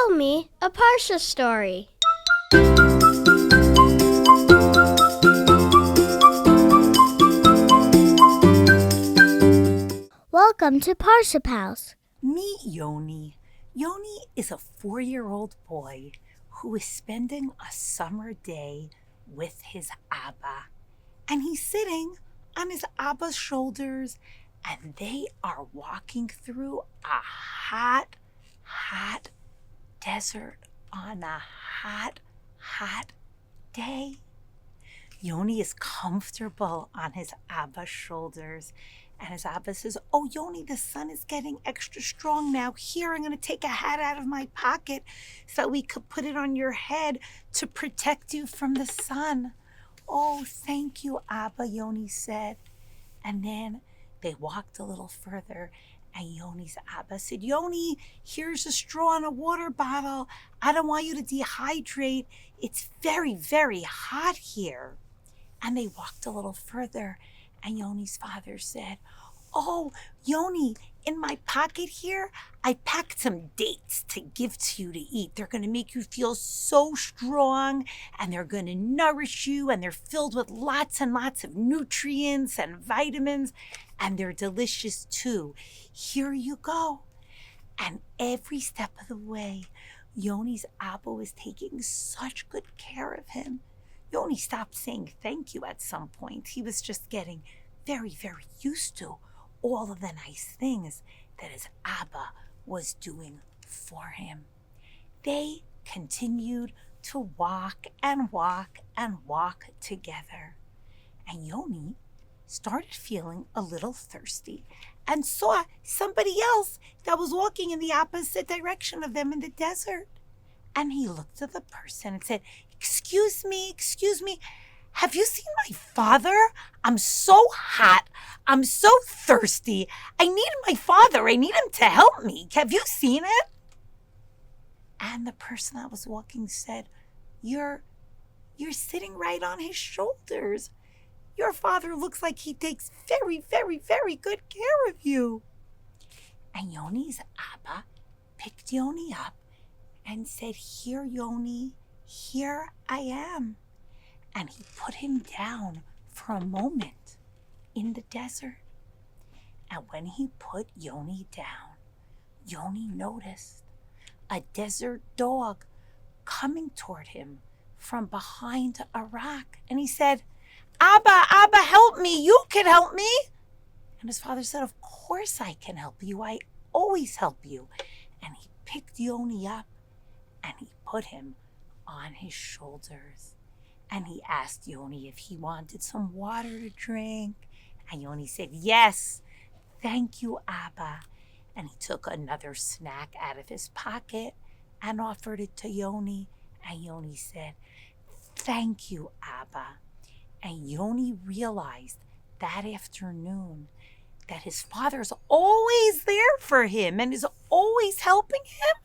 Tell me a Parsha story. Welcome to Parsha House. Meet Yoni. Yoni is a 4-year-old boy who is spending a summer day with his Abba. And he's sitting on his Abba's shoulders, and they are walking through a hot desert on a hot day. Yoni is comfortable on his Abba's shoulders, and his Abba says, "Oh, Yoni, the sun is getting extra strong now. Here, I'm going to take a hat out of my pocket so that we could put it on your head to protect you from the sun." "Oh, thank you, Abba," Yoni said. And then they walked a little further, and Yoni's Abba said, "Yoni, here's a straw and a water bottle. I don't want you to dehydrate. It's very, very hot here." And they walked a little further, and Yoni's father said, "Oh, Yoni, in my pocket here, I packed some dates to give to you to eat. They're going to make you feel so strong, and they're going to nourish you, and they're filled with lots and lots of nutrients and vitamins, and they're delicious too. Here you go." And every step of the way, Yoni's Abba was taking such good care of him. Yoni stopped saying thank you at some point. He was just getting very, very used to all of the nice things that his Abba was doing for him. They continued to walk and walk and walk together. And Yoni started feeling a little thirsty and saw somebody else that was walking in the opposite direction of them in the desert. And he looked at the person and said, excuse me, have you seen my father? I'm so hot. I'm so thirsty. I need my father. I need him to help me. Have you seen it?" And the person that was walking said, You're sitting right on his shoulders. Your father looks like he takes very, very, very good care of you." And Yoni's Abba picked Yoni up and said, "Here, Yoni, here I am." And he put him down for a moment in the desert. And when he put Yoni down, Yoni noticed a desert dog coming toward him from behind a rock. And he said, Abba, help me. You can help me." And his father said, "Of course I can help you. I always help you." And he picked Yoni up and he put him on his shoulders. And he asked Yoni if he wanted some water to drink. And Yoni said, "Yes, thank you, Abba." And he took another snack out of his pocket and offered it to Yoni. And Yoni said, "Thank you, Abba." And Yoni realized that afternoon that his father's always there for him and is always helping him.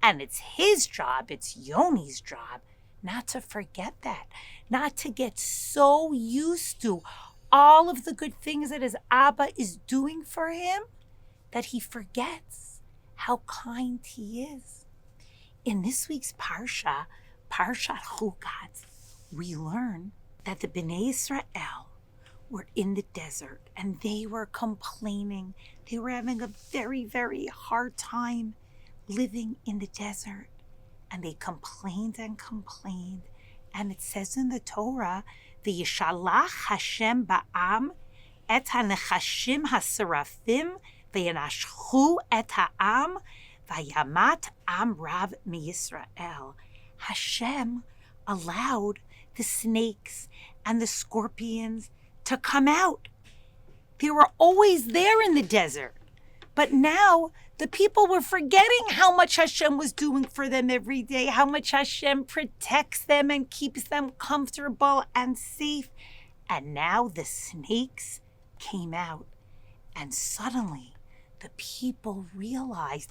And it's his job, it's Yoni's job, not to forget that, not to get so used to all of the good things that his Abba is doing for him that he forgets how kind he is. In this week's Parashat Chukat, we learn that the Bnei Israel were in the desert and they were complaining. They were having a very, very hard time living in the desert. And they complained and complained. And it says in the Torah, "V'yishalach Hashem ba'am et ha'nechashim ha'serafim v'yanashchu et ha'am v'yamat am rav miYisrael." Hashem allowed the snakes and the scorpions to come out. They were always there in the desert. But now the people were forgetting how much Hashem was doing for them every day, how much Hashem protects them and keeps them comfortable and safe. And now the snakes came out. And suddenly the people realized,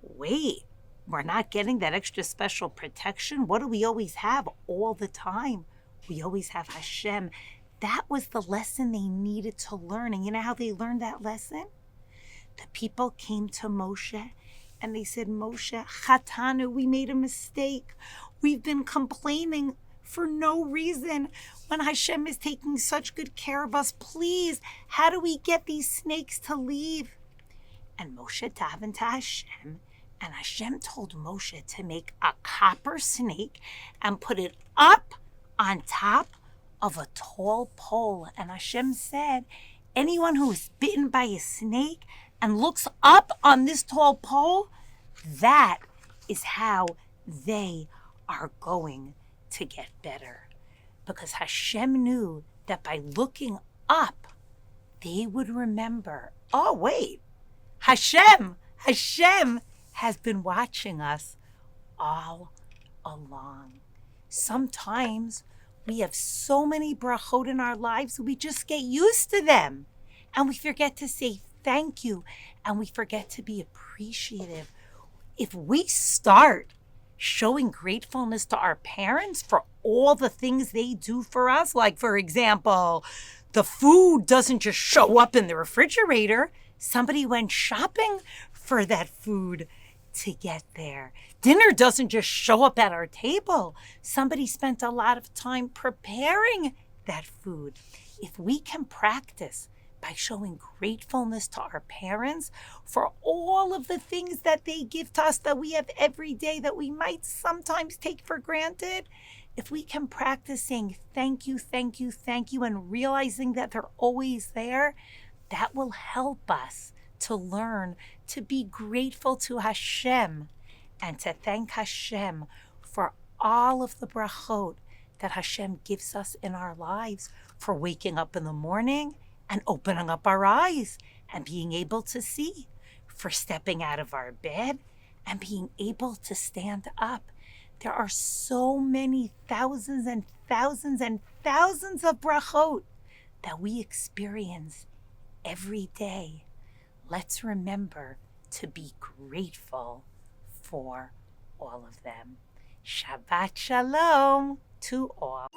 wait, we're not getting that extra special protection. What do we always have all the time? We always have Hashem. That was the lesson they needed to learn. And you know how they learned that lesson? The people came to Moshe and they said, Moshe, Chatanu, we made a mistake. We've been complaining for no reason when Hashem is taking such good care of us. Please, how do we get these snakes to leave? And Moshe davened to Hashem, and Hashem told Moshe to make a copper snake and put it up on top of a tall pole. And Hashem said, anyone who is bitten by a snake and looks up on this tall pole, that is how they are going to get better. Because Hashem knew that by looking up, they would remember, oh, wait, Hashem has been watching us all along. Sometimes we have so many brachot in our lives, we just get used to them. And we forget to say thank you, and we forget to be appreciative. If we start showing gratefulness to our parents for all the things they do for us, like, for example, the food doesn't just show up in the refrigerator. Somebody went shopping for that food to get there. Dinner doesn't just show up at our table. Somebody spent a lot of time preparing that food. If we can practice by showing gratefulness to our parents for all of the things that they give to us that we have every day that we might sometimes take for granted, if we can practice saying thank you, thank you, thank you, and realizing that they're always there, that will help us to learn to be grateful to Hashem and to thank Hashem for all of the brachot that Hashem gives us in our lives, for waking up in the morning and opening up our eyes and being able to see, for stepping out of our bed and being able to stand up. There are so many thousands and thousands and thousands of brachot that we experience every day. Let's remember to be grateful for all of them. Shabbat Shalom to all.